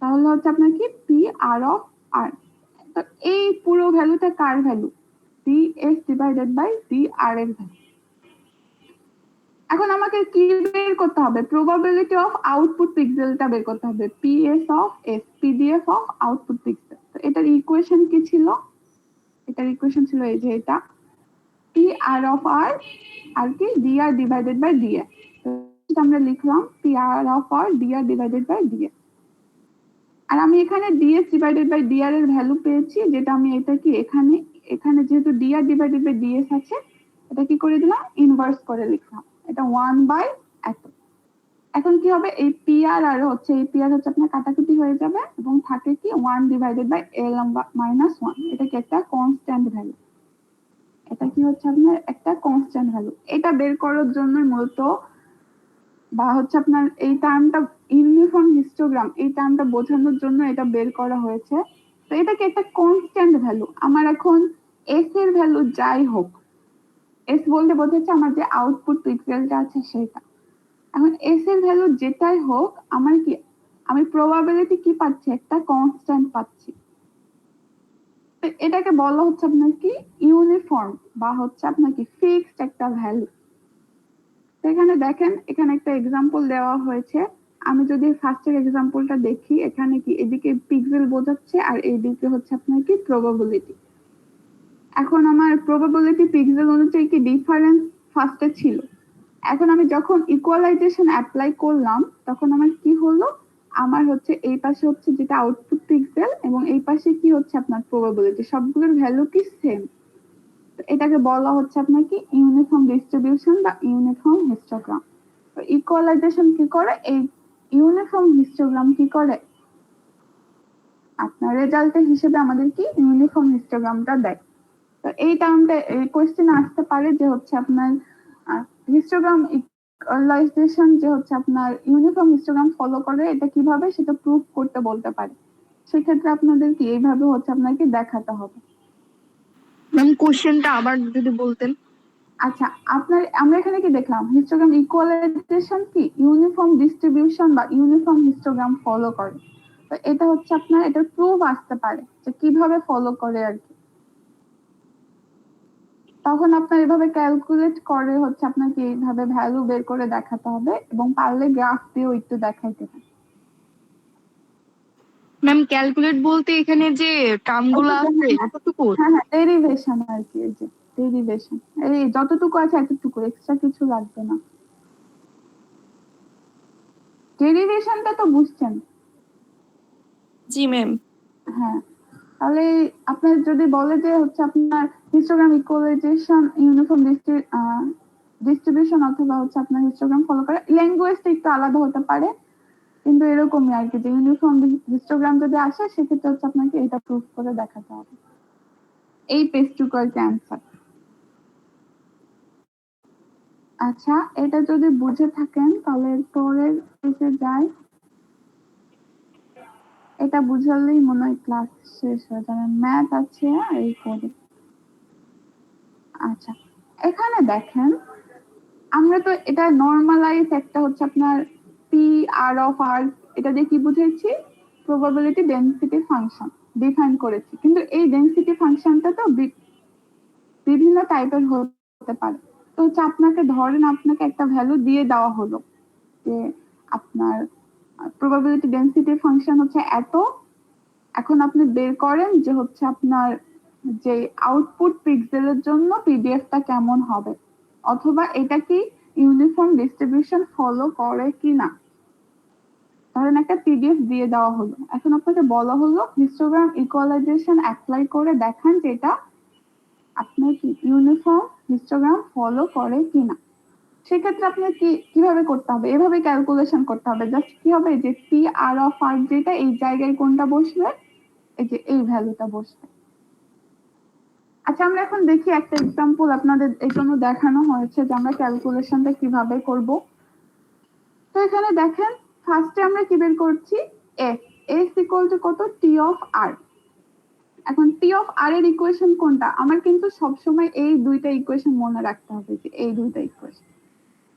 তাহলে হচ্ছে আপনার কি পি আর অফ r। তো এই পুরো ভ্যালুটা কার value, ds divided by dr এর ভ্যালু। এখন আমাকে কি বের করতে হবে, প্রবাবিলিটি অফ আউটপুট পিক্সেলটা বের করতে হবে, ps of s, pdf of output pixel. তো এটার ইকুয়েশন কি ছিল, এটার ইকুয়েশন ছিল এই যে এটা পি আর অফ r আর কি dr ডিভাইডেড বাই df। তো আমরা লিখলাম P R of r dr divided by df। আর আমি এখানে ds ডিভাইডেড বাই dr এর ভ্যালু পেয়েছি, যেটা আমি এটা কি এখানে এখানে যেহেতু dr ডিভাইডেড বাই ds আছে, এটা কি করে দিলাম, ইনভার্স করে লিখলাম, এটা 1 বাই এত। এখন কি হবে, এই পি আর আর হচ্ছে এই পি আর হচ্ছে আপনার কাটাকুটি হয়ে যাবে, এবং থাকে কি 1 ডিভাইডেড বাই l মাইনাস 1। এটা কি একটা কনস্ট্যান্ট ভ্যালু, এটা কি হচ্ছে আপনার একটা কনস্ট্যান্ট ভ্যালু। এটা বের করার জন্য মূলত, বা হচ্ছে আপনার এই টার্মটা ইউনিফর্ম হিস্টোগ্রাম, এই টার্মটা বোঝানোর জন্য এটা বের করা হয়েছে। তো এটা কি একটা কনস্ট্যান্ট ভ্যালু। আমার এখন s এর ভ্যালু যাই হোক, s বলতে বোঝাচ্ছে আমার যে আউটপুট পিক্সেলটা আছে সেটা। এখন s এর ভ্যালু যেটাই হোক, আমার কি আমি প্রবাবিলিটি কি পাচ্ছি, একটা কনস্ট্যান্ট পাচ্ছি। তো এটাকে বলা হচ্ছে আপনার কি ইউনিফর্ম, বা হচ্ছে আপনার কি ফিক্সড একটা ভ্যালু। এখানে দেখেন, এখানে একটা এক্সাম্পল দেওয়া হয়েছে। আমি যদি ফার্স্টের এক্সাম্পলটা দেখি, এখানে কি এদিকে পিক্সেল বোঝাচ্ছে আর এইদিকে হচ্ছে আপনার কি প্রবাবিলিটি। এখন আমার প্রবাবিলিটি পিক্সেল অনুযায়ী কি ডিফারেন্স ফার্স্টে ছিল। এখন আমি যখন ইকুয়ালাইজেশন অ্যাপ্লাই করলাম, তখন আমার কি হলো, আমার হচ্ছে এই পাশে হচ্ছে যেটা আউটপুট পিক্সেল, এবং এই পাশে কি হচ্ছে আপনার প্রবাবিলিটি, সবগুলোর ভ্যালু কি সেম। এটাকে বলা হচ্ছে আপনার কি ইউনিফর্ম ডিস্ট্রিবিউশন বা ইউনিফর্ম হিস্টোগ্রাম। তো ইকুয়ালাইজেশন কি করে, এই ইউনিফর্ম হিস্টোগ্রাম কি করে, আপনার রেজাল্টের হিসেবে আমাদের কি ইউনিফর্ম হিস্টোগ্রামটা দেয়। তো এই টার্মটা এই কোশ্চেনে আসতে পারে যে হচ্ছে আপনার হিস্টোগ্রাম ইকুয়ালাইজেশন যে হচ্ছে আপনার ইউনিফর্ম হিস্টোগ্রাম ফলো করে, এটা কিভাবে সেটা প্রুভ করতে বলতে পারে। সেক্ষেত্রে আপনাদের কি এইভাবে হচ্ছে আপনাকে দেখাতে হবে। ম্যাম কোশ্চেনটা আবার যদি বলতেন। আচ্ছা, আমরা এখানে কি দেখলাম, হিস্টোগ্রাম ইকুয়ালাইজেশন কি ইউনিফর্ম ডিস্ট্রিবিউশন বা ইউনিফর্ম হিস্টোগ্রাম ফলো করে। তো এটা হচ্ছে আপনার এটা প্রুফ আসতে পারে যে কিভাবে ফলো করে আর কি। তখন আপনার এভাবে ক্যালকুলেট করে হচ্ছে আপনাকে এইভাবে ভ্যালু বের করে দেখাতে হবে, এবং পারলে গ্রাফ দিয়েও একটু দেখাইতে হবে। ম্যাম ক্যালকুলেট বলতে এখানে যে টার্মগুলো আছে এতটুকু? হ্যাঁ, ডেরিভেশন আর কি, এই যে ডেরিভেশন, এই যতটুকু আছে এতটুকু, এক্সট্রা কিছু লাগবে না। ডেরিভেশনটা তো বুঝছেন? জি ম্যাম। হ্যাঁ, তাহলে আপনার যদি বলে যে হচ্ছে আপনার হিস্টোগ্রাম ইকুয়ালাইজেশন ইউনিফর্ম ডিস্ট্রিবিউশন, অথবা হচ্ছে আপনার হিস্টোগ্রাম ফলো করে, ল্যাঙ্গুয়েজটা একটু আলাদা হতে পারে, কিন্তু এরকমই আর কি, যে ইউনিফর্ম হিস্টোগ্রাম যদি আসে সেক্ষেত্রে হচ্ছে আপনাকে এটা প্রুফ করে দেখাতে হবে। এই পেজটুকু আর কি অ্যান্সার। আচ্ছা, এটা যদি বুঝে থাকেন তাহলে পরের পেজে যাই। এটা বুঝালেই মনে হয় ক্লাস শেষ হয়ে যাবে। ম্যাথ আছে আর এই করে। আচ্ছা, এখানে দেখেন, আমরা তো এটা নর্মালাইজ একটা হচ্ছে আপনার পি আর অফ আর, এটা দিয়ে কি বুঝেছি, প্রবাবিলিটি ডেনসিটি ফাংশন ডিফাইন করেছি। কিন্তু এই ডেনসিটি ফাংশনটা তো বিভিন্ন টাইপের হতে পারে। তো হচ্ছে আপনাকে ধরেন আপনাকে একটা ভ্যালু দিয়ে দেওয়া হলো যে আপনার প্রবাবিলিটি ডেন্সিটি ফাংশন হচ্ছে এত, এখন আপনি বের করেন যে হচ্ছে আপনার যে আউটপুট পিক্সেলের জন্য পিডিএফটা কেমন হবে, অথবা এটা কি ইউনিফর্ম ডিস্ট্রিবিউশন ফলো করে কিনা। ধরেন একটা পিডিএফ দিয়ে দেওয়া হলো, এখন আপনাকে বলা হলো হিস্টোগ্রাম ইকুয়ালাইজেশন অ্যাপ্লাই করে দেখান যে এটা আপনার কি ইউনিফর্ম হিস্টোগ্রাম ফলো করে কিনা। সেক্ষেত্রে আপনার কিভাবে করতে হবে, এভাবে ক্যালকুলেশন করতে হবে। জাস্ট কি হবে যে পি আর অফ আর যেটা এই জায়গায় কোনটা বসবে, এই যে এই ভ্যালুটা বসবে। আচ্ছা আমরা এখন দেখি একটা এক্সাম্পল আপনাদের এই জন্য দেখানো হয়েছে যে আমরা ক্যালকুলেশনটা কিভাবে করব। তো এখানে দেখেন ফার্স্টে আমরা কি বের করছি, এফ এস ইকুয়াল টু কত, টি অফ আর। এখন টি অফ আর এর ইকুয়েশন কোনটা, আমার কিন্তু সবসময় এই দুইটা ইকুয়েশন মনে রাখতে হবে, যে এই দুইটা ইকুয়েশন।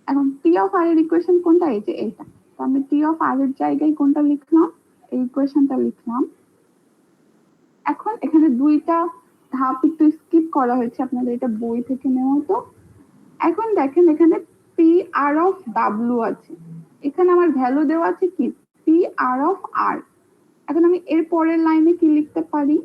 এখন টি অফ আর এর ইকুয়েশন কোনটা, এই যে এইটা। তো আমি টি অফ আর এর জায়গায় কোনটা লিখলাম, এই ইকুয়েশনটা লিখলাম। এখন এখানে দুইটা ধাপ একটু স্কিপ করা হয়েছে, আপনাদের এটা বই থেকে নেওয়া। তো এখন দেখেন এখানে পি আর অফ ডাব্লিউ আছে, এখানে আমার ভ্যালু দেওয়া আছে কি পি আর অফ আর। এখন আমি এর পরের লাইনে কি লিখতে পারি,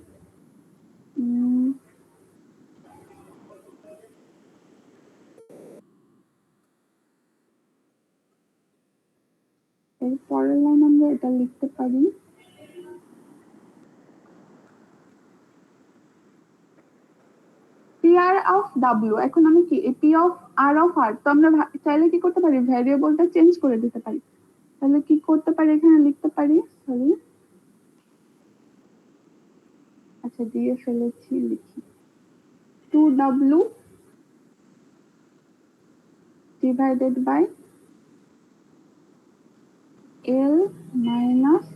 এর পরের লাইন আমরা এটা লিখতে পারি পি আর অফ ডাব্লিউ। এখন আমি কি পি অফ আর অফ আর, তো আমরা চাইলে কি করতে পারি ভ্যারিয়েবলটা চেঞ্জ করে দিতে পারি। তাহলে কি করতে পারি, এখানে লিখতে পারি, সরি আচ্ছা দিয়ে ফেলেছি, লিখি 2w divided by l minus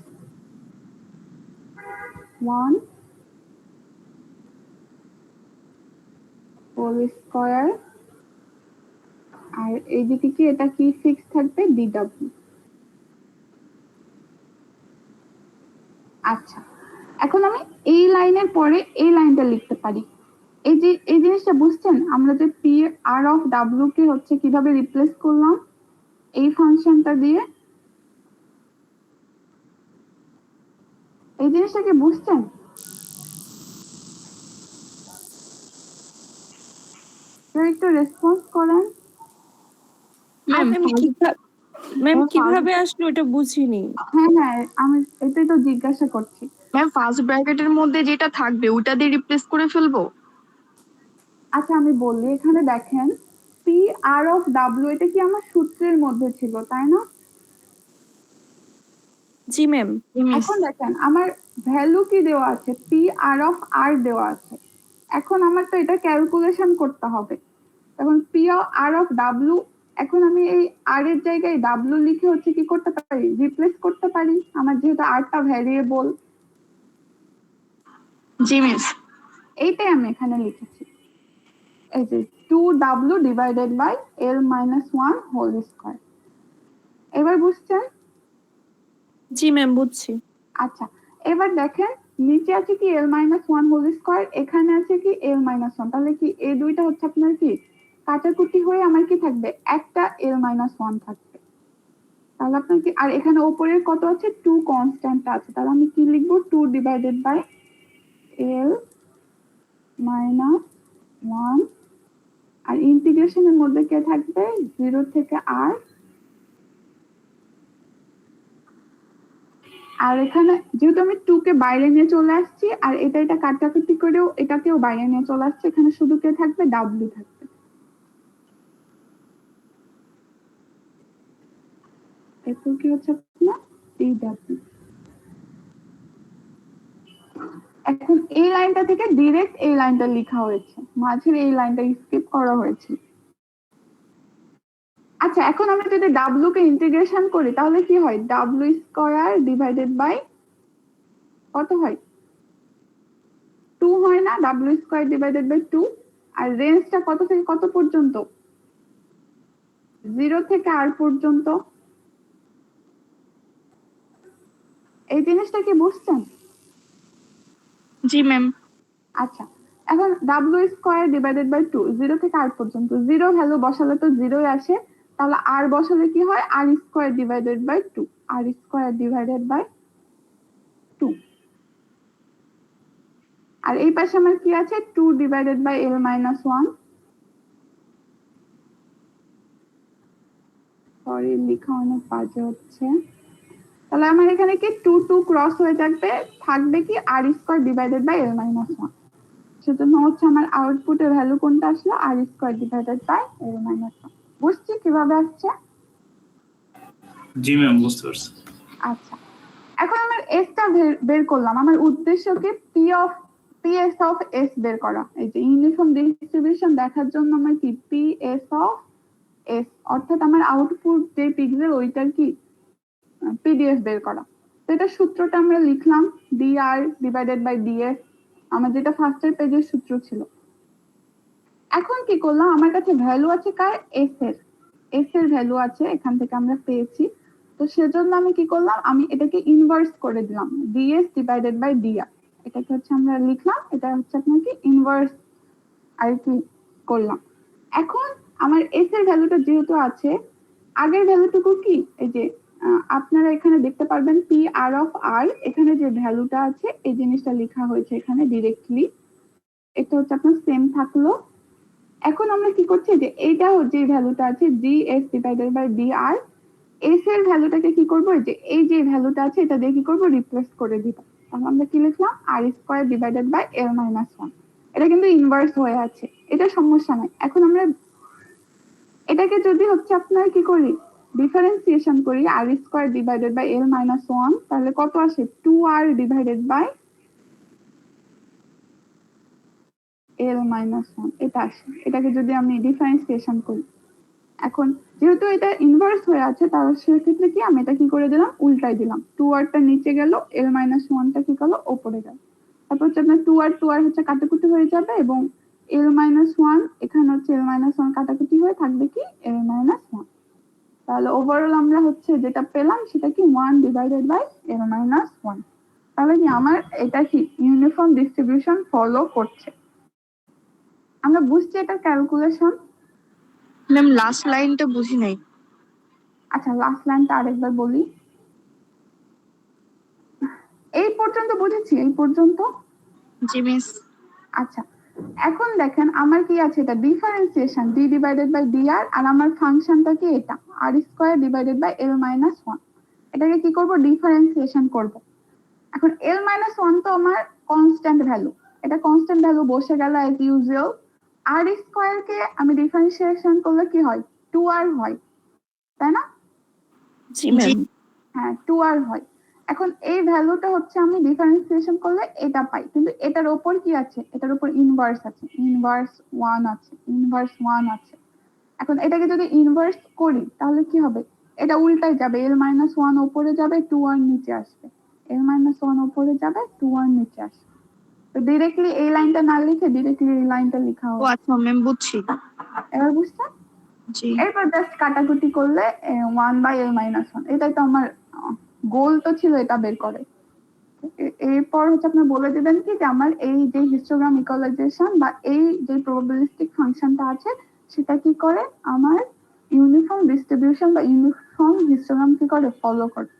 1 whole square, আর এইদিকে কি এটা কি ফিক্স থাকবে dw। আচ্ছা এখন আমি এই লাইনের পরে এই লাইনটা লিখতে পারি। এই যে এই জিনিসটা বুঝছেন, আমরা যে পি আর অফ ডাব্লিউ কে হচ্ছে কিভাবে রিপ্লেস করলাম এই ফাংশনটা দিয়ে, এই জিনিসটা কি বুঝছেন? একটু রেসপন্স করেন। ম্যাম কিভাবে আসলো এটা বুঝিনি। হ্যাঁ হ্যাঁ আমি এটাই তো জিজ্ঞাসা করছি। ম্যাম ফার্স্ট ব্র্যাকেটের মধ্যে যেটা থাকবে ওটা দিয়ে রিপ্লেস করে ফেলবো। আচ্ছা আমি বলি, এখানে দেখেন পি আর অফ ডাব্লিউ এটা কি আমার সূত্রের মধ্যে ছিল তাই না? জি ম্যাম। এখন দেখেন আমার ভ্যালু কি দেওয়া আছে, পি আর অফ আর দেওয়া আছে। এখন আমার তো এটা ক্যালকুলেশন করতে হবে। এখন পি আর অফ ডাব্লিউ, এখন আমি এই আর এর জায়গায় ডাব্লিউ লিখে হচ্ছে কি করতে পারি, রিপ্লেস করতে পারি, আমার যেহেতু আরটা ভ্যারিয়েবল। জি মিস। এইটাই আমি এখানে লিখেছি, এই যে 2w divided by l minus 1 whole square. এবার বুঝছেন? জি ম্যাম বুঝছি। আচ্ছা এবার দেখেন নিচে আছে কি l মাইনাস 1 হোল স্কয়ার, এখানে আছে কি l মাইনাস 1, তাহলে কি এই দুইটা হচ্ছে আপনার কি কাটাকুটি হয়ে আমার কি থাকবে, একটা l মাইনাস 1 থাকবে। তাহলে আপনার কি, আর এখানে উপরের কত আছে 2 কনস্ট্যান্ট আছে, তাহলে আমি কি লিখবো 2 ডিভাইডেড বাই l মাইনাস 1, আর ইন্টিগ্রেশনের মধ্যে কে থাকবে 0 থেকে r, আর এখানে যেহেতু আমি 2 কে বাইরে নিয়ে চলে আসছি আর এটা কাটাকুটি করেও এটাকেও বাইরে নিয়ে চলে আসছে, এখানে শুধু কে থাকবে w থাকবে। এরপর কি হচ্ছে আপনার dw। এখন এই লাইনটা থেকে ডিরেক্ট এই লাইনটা লেখা হয়েছে, মাঝের এই লাইনটা স্কিপ করা হয়েছে। আচ্ছা এখন আমি যদি w কে ইন্টিগ্রেশন করি তাহলে কি হয়, w স্কয়ার ডিভাইডেড বাই কত হয় 2 হয় না, w স্কয়ার ডিভাইডেড বাই 2। আর রেঞ্জটা কত থেকে কত পর্যন্ত, 0 থেকে r পর্যন্ত। এই জিনিসটা কি বুঝছেন? জি ম্যাম। আচ্ছা এখন ডাব্লিউ স্কোয়ার ডিভাইডেড বাই 2, 0 থেকে r পর্যন্ত। 0 ভ্যালু বসালে তো 0ই আসে, তাহলে r বসালে কি হয়, r square divided by 2, r square divided by 2। আর এই পাশে আমার কি আছে, 2 divided by l minus 1। Sorry, লেখা অনেক বাজে হচ্ছে। তাহলে আমার এখানে কি 2 2 ক্রস হয়ে থাকবে, থাকবে কি r square divided by l minus 1। সেজন্য হচ্ছে আমার আউটপুটের ভ্যালু কোনটা আসলো, r square divided by l minus 1। বুঝছি কিভাবে আসছে? জি ম্যাম, বুঝতে পারছি। আচ্ছা, এখন আমার s টা বের করলাম। আমার উদ্দেশ্য কি ps অফ s বের করা। এই যে ইউনিফর্ম ডিস্ট্রিবিউশন দেখার জন্য আমার কি ps অফ s, অর্থাৎ আমার আউটপুট যে পিক্সেল ওইটার কি পিডিএফ বের করা। তো এটা সূত্রটা আমরা লিখলাম dr ডিভাইডেড বাই df, আমার যেটা ফার্স্টের পেজের সূত্র ছিল। এখন কি করলাম, আমার কাছে ভ্যালু আছে কার, s এর ভ্যালু আছে, এখান থেকে আমরা পেয়েছি। তো সেজন্য আমি কি করলাম, আমি এটাকে ইনভার্স করে দিলাম, ds ডিভাইডেড বাই dr। এটাকে হচ্ছে আমরা লিখলাম, এটা হচ্ছে আপনার কি ইনভার্স আর কি করলাম। এখন আমার s এর ভ্যালুটা যেহেতু আছে, আগের ভ্যালুটুকু কি, এই যে আপনারা এখানে দেখতে পারবেন পি আর অফ আর, এখানে যে ভ্যালুটা আছে এই জিনিসটা লেখা হয়েছে এখানে ডিরেক্টলি, এটা হচ্ছে আপনার সেম থাকলো। এখন আমরা কি করছি, যে এইটা যে ভ্যালুটা আছে ds divided by dr, s এর ভ্যালুটাকে কি করব, এই যে ভ্যালুটা আছে এটা দিয়ে কি করব, রিপ্লেস করে দিব। তাহলে আমরা কি লিখলাম, r square divided by l minus 1। এটা কিন্তু ইনভার্স হয়ে আছে, এটা সমস্যা নাই। এখন আমরা এটাকে যদি হচ্ছে আপনার কি করি, ডিফারেন্সিয়েশন করি, r square divided by l minus 1, তাহলে কত আসে, 2r divided by l minus 1, এটা আসে। এটাকে যদি আমি ডিফারেন্সিয়েশন করি, এখন যেহেতু এটা ইনভার্স হয়ে আছে, তাহলে সেক্ষেত্রে কি আমি এটা কি করে দিলাম, উল্টাই দিলাম, 2r টা নিচে গেল, l মাইনাস 1 টা কি করলো, উপরে গেল। তারপর হচ্ছে আপনার 2r হচ্ছে কাটাকুটি হয়ে যাবে, এবং l মাইনাস 1 এখানে হচ্ছে l মাইনাস 1 কাটাকুটি হয়ে থাকবে কি l মাইনাস 1। তাহলে ওভারঅল আমরা হচ্ছে যেটা পেলাম সেটা কি 1 ডিভাইডেড বাই l মাইনাস 1। তাহলে কি আমার এটা কি ইউনিফর্ম ডিস্ট্রিবিউশন ফলো করছে। আমরা বুঝছি এটা ক্যালকুলেশন। ম্যাম লাস্ট লাইনটা বুঝি নাই। আচ্ছা, লাস্ট লাইনটা আরেকবার বলি। এই পর্যন্ত বুঝেছি, এই পর্যন্ত। জি মিস। আচ্ছা, এখন দেখেন আমার কি আছে, এটা differentiation d divided by dr, আর আমার ফাংশনটা কি এটা r square divided by l minus 1। এটাকে কি করব, ডিফারেন্সিয়েশন করব। এখন l মাইনাস 1 তো আমার কনস্ট্যান্ট ভ্যালু, এটা কনস্ট্যান্ট ভ্যালু বসে গেল অ্যাজ ইউজুয়াল। r স্কয়ার কে আমি ডিফারেন্সিয়েশন করলে কি হয়, 2r হয়, তাই না? জি ম্যাম। হ্যাঁ, 2r হয়। এখন এই ভ্যালুটা হচ্ছে আমি ডিফারেন্সিয়েশন করলে এটা পাই, কিন্তু এটার উপর কি আছে, এটার উপর ইনভার্স আছে, ইনভার্স 1 আছে, ইনভার্স 1 আছে। এখন এটাকে যদি ইনভার্স করি তাহলে কি হবে, এটা উল্টাই যাবে, l মাইনাস 1 উপরে যাবে, 2r নিচে আসবে, l মাইনাস 1 উপরে যাবে, 2r নিচে আসবে। তো ডিরেক্টলি এই লাইনটা না লিখে ডিরেক্টলি এই লাইনটা লেখা ও হবে। আচ্ছা ম্যাম, বুঝছি। এবার বুঝছেন? জি। এরপর জাস্ট কাটাকুটি করলে 1 বাই l মাইনাস 1, এটাই তো আমার গোল তো ছিল এটা বের করে। এরপর হচ্ছে আপনি বলে দিবেন কি যে আমার এই যে হিস্টোগ্রাম ইকুয়ালাইজেশন বা এই যে প্রবাবিলিস্টিক ফাংশনটা আছে সেটা কি করে, আমার ইউনিফর্ম ডিস্ট্রিবিউশন বা ইউনিফর্ম হিস্টোগ্রাম কি করে, ফলো করে।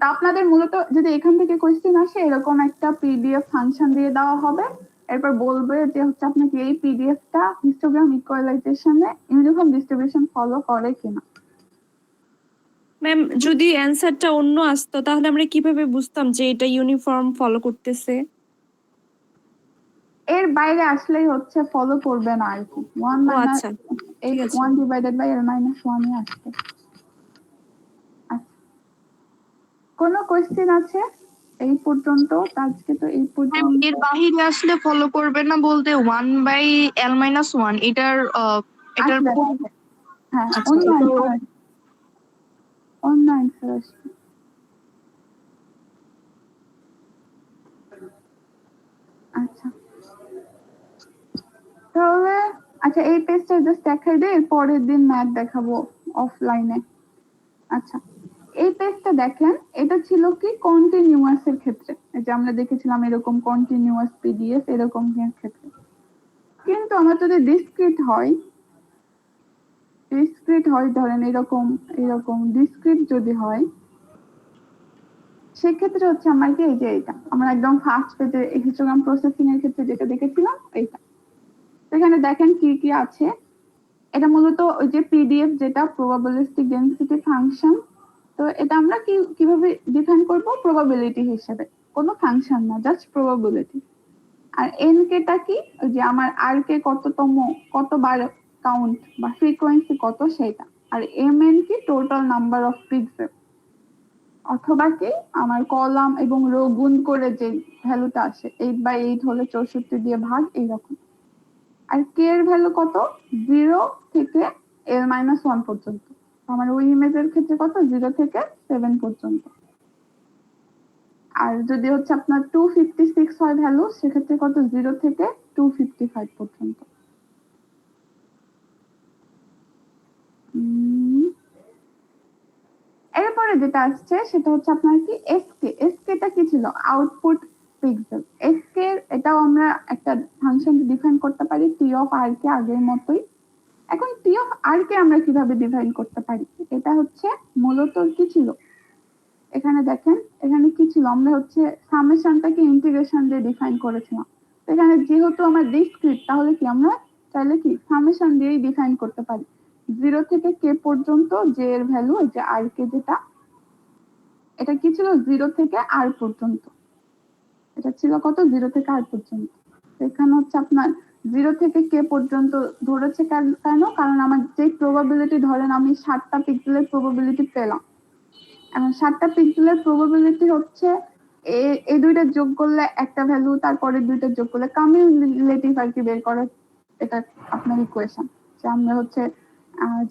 তা আপনাদের মূলত যদি এখান থেকে কোয়েশ্চেন আসে, এরকম একটা পিডিএফ ফাংশন দিয়ে দেওয়া হবে, এরপর বলবে যে হচ্ছে আপনাকে এই পিডিএফটা হিস্টোগ্রাম ইকুয়ালাইজেশনে ইউনিফর্ম ডিস্ট্রিবিউশন ফলো করে কিনা। ম্যাম যদি অ্যানসারটা অন্য আসতো তাহলে আমরা কিভাবে বুঝতাম যে এটা ইউনিফর্ম ফলো করতেছে? এর বাইরে আসলেই হচ্ছে ফলো করবে না আর কি, 1 ও মাইনাস আচ্ছা, ঠিক আছে। 1 ডিভাইডেড বাই l মাইনাস 1 এ আসবে। আচ্ছা, কোনো কোয়েশ্চেন আছে এই পর্যন্ত? আজকে তো এই ম্যাম পর্যন্ত। এর বাহিরে আসলে ফলো করবে না বলতে 1/l-1 এটার এটার আসবে, খুব আসবে। হ্যাঁ, আচ্ছা অন্য এটা অ্যান্সার, অন্য অ্যান্সার আসবে। আচ্ছা, তাহলে আচ্ছা এই পেজটা জাস্ট দেখাই দে, পরের দিন ম্যাথ দেখাবো অফলাইনে। আচ্ছা, এই পেজটা দেখেন, এটা ছিল কি কন্টিনিউয়াস এর ক্ষেত্রে, এই যে আমরা দেখেছিলাম এরকম কন্টিনিউয়াস পিডিএফ এরকম ক্ষেত্রে। কিন্তু আমার যদি ডিসক্রিট হয় ধরেন এরকম এরকম ডিসক্রিট যদি হয়, সেক্ষেত্রে হচ্ছে আমার কি এই যে এটা আমরা একদম ফার্স্ট পেজে হিস্টোগ্রাম প্রসেসিং এর ক্ষেত্রে যেটা দেখেছিলাম এইটা। এখানে দেখেন কি কি আছে। এটা মূলত ওই যে পিডিএফ যেটা প্রবাবিলিস্টিক ডেনসিটি ফাংশন। তো এটা আমরা কিভাবে ডিফাইন করব? প্রবাবিলিটি হিসেবে, কোনো ফাংশন না, জাস্ট প্রবাবিলিটি। আর এন কেটা কি? ওই যে আমার আর কে কতবার কাউন্ট বা ফ্রিকোয়েন্সি কত সেটা। আর এম এন কি? টোটাল নাম্বার অফ পিক্সেল, অথবা কি আমার কলাম এবং রো গুণ করে যে ভ্যালুটা আসে 8/8 হলে 64 দিয়ে ভাগ, এইরকম। আর কে এর ভ্যালু কত? 0 থেকে l-1 পর্যন্ত। আমার ওই ইমেজের ক্ষেত্রে কত? 0 থেকে 7 পর্যন্ত। আর যদি হচ্ছে আপনার 256 হয় ভ্যালু, সেক্ষেত্রে কত? 0 থেকে 255 পর্যন্ত। এরপরে যেটা আসছে সেটা হচ্ছে আপনার কি এসকেটা কি ছিল? Output pixel. এসকে এটাও আমরা একটা ফাংশন ডিফাইন করতে পারি টি অফ আর কে, আগের মতোই। এখন টি অফ আর কে আমরা কিভাবে ডিফাইন করতে পারি? এটা হচ্ছে মূলত কি ছিল, এখানে দেখেন এখানে কি ছিল, আমরা হচ্ছে সামেশনটাকে ইন্টিগ্রেশন দিয়ে ডিফাইন করেছিলাম। এখানে যেহেতু আমার ডিসক্রিট, তাহলে কি আমরা চাইলে কি সামেশন দিয়েই ডিফাইন করতে পারি। 0 থেকে কে পর্যন্ত যে এর ভ্যালু, এই যে আর কে যেটা, এটা কি ছিল? 0 থেকে আর পর্যন্ত। এটা ছিল কত? 0 থেকে আর পর্যন্ত। এখানে হচ্ছে আপনার 0 থেকে কে পর্যন্ত ধরেছে কেন? কারণ আমার যে প্রবাবিলিটি, ধরেন আমি 7টা পিক্সেলের প্রবাবিলিটি পেলাম। এখন 7টা পিক্সেলের প্রবাবিলিটি হচ্ছে এই দুইটা যোগ করলে একটা ভ্যালু, তারপরে দুইটা যোগ করলে কামিউলেটিভ আর কি বের করার, এটা আপনার ইকুয়েশন। যে আমরা হচ্ছে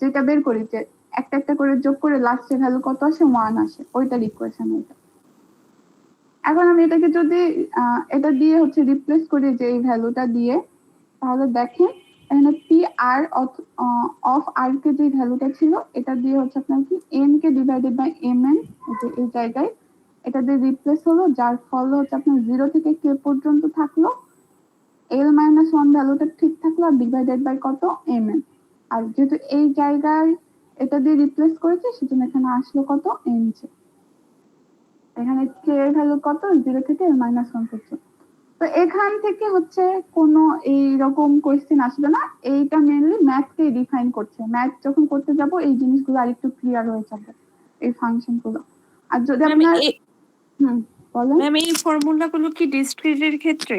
যেটা বের করি যে একটা একটা করে যোগ করে লাস্টে ভ্যালু কত আসে? 1 আসে, ওইটার ইকুয়েশন এটা। এখন আমি এটাকে যদি এটা দিয়ে হচ্ছে রিপ্লেস করি যে এই ভ্যালুটা দিয়ে, তাহলে দেখেন এখানে পি আর অফ আর কে যে ভ্যালুটা ছিল, এটা দিয়ে হচ্ছে আপনার কি n k divided by m n, এই জায়গায় এটা দিয়ে রিপ্লেস হলো, যার ফলে হচ্ছে আপনার 0 থেকে কে পর্যন্ত থাকলো, l-1 ভ্যালুটা ঠিক থাকলো, আর ডিভাইডেড বাই কত? M n. আর যেহেতু এই জায়গায় এটা দিয়ে রিপ্লেস করেছে, সেজন্য এখানে আসলো কত? N J. এখানে কে এর ভ্যালু কত? 0 থেকে l-1 পর্যন্ত। তো এখান থেকে হচ্ছে কোনো এইরকম কোয়েশ্চেন আসবে না। এইটা মেইনলি ম্যাথকে ডিফাইন করছে। ম্যাথ যখন করতে যাব এই জিনিসগুলো আরেকটু ক্লিয়ার হয়ে যাবে, এই ফাংশন গুলো। আর যদি আপনার বলেন। ম্যাম এই ফর্মুলা গুলো কি ডিসক্রিটের ক্ষেত্রে?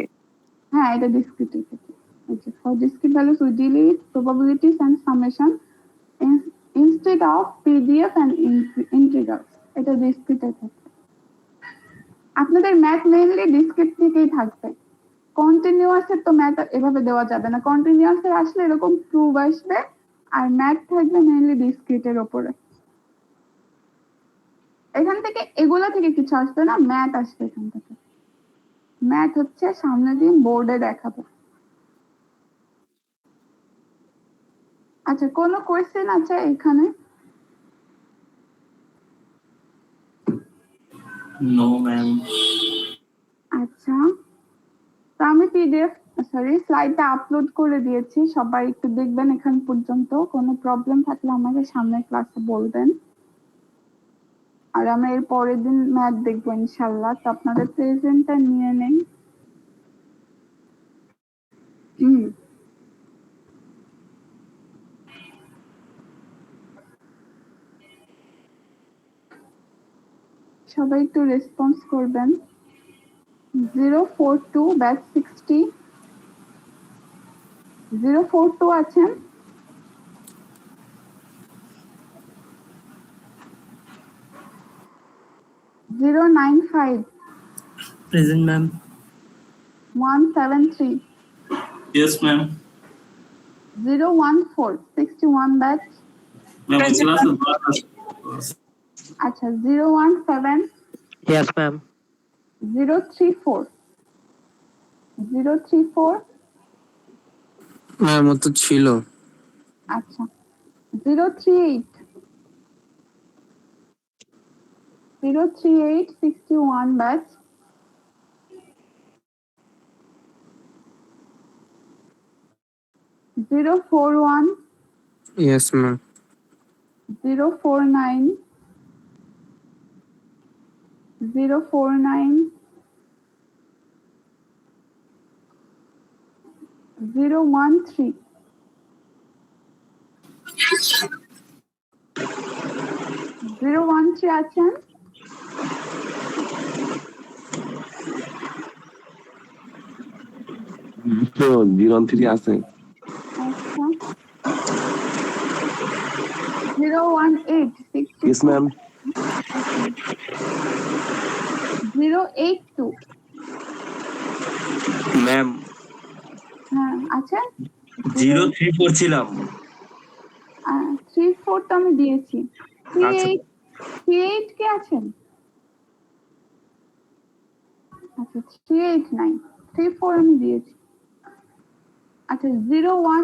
হ্যাঁ, এটা ডিসক্রিটের ক্ষেত্রে। For discrete values we delete probabilities and summation instead of PDF and integrals। এটা ডিসক্রিটের ক্ষেত্রে। আপনাদের ম্যাথ মেইনলি ডিসক্রিট থেকেই থাকবে। কন্টিনিউয়াস এর তো ম্যাথ এভাবে দেওয়া যাবে না। কন্টিনিউয়াস এর আসলে এরকম প্রুভ আসবে, আর ম্যাথ থাকবে মেইনলি ডিসক্রিটের উপরে। এখান থেকে এগুলা থেকে কিছু আসবে না, ম্যাথ আসবে এখান থেকে। ম্যাথ হচ্ছে সামনে দিন বোর্ডে দেখাবো। আচ্ছা, কোনো কোয়েশ্চেন আছে এখানে? No ma'am. আচ্ছা, তো আমি স্লাইডটা আপলোড করে দিয়েছি, সবাই একটু দেখবেন এখান পর্যন্ত। কোনো প্রবলেম থাকলে আমাকে সামনের ক্লাসে বলবেন। আর আমরা এর পরের দিন ম্যাথ দেখবো ইনশাল্লাহ। তো আপনাদের প্রেজেন্টটা নিয়ে নেই। সবাই একটু রেসপন্স করবেন। 042 ব্যাচ 60 042 আছেন? Zero 95 Present, ma'am. 173 Yes, ma'am. 014 61 batch. Ma'am, Present, class. আচ্ছা, 017 Yes, ma'am. 034 ম্যাম ও তো ছিল। আচ্ছা, 038 03861 batch. Zero 41 Yes, ma'am. 049 049 013 013 আছেন? তো 013 আছে। আচ্ছা 018 Yes, ma'am. 082 Ma'am, হ্যাঁ আছে 034 ছিলাম। 34 তো আমি দিয়েছি। আচ্ছা। 38 কে আছেন? আচ্ছা 38 নাই 34 আমি দিয়েছি। আচ্ছা 01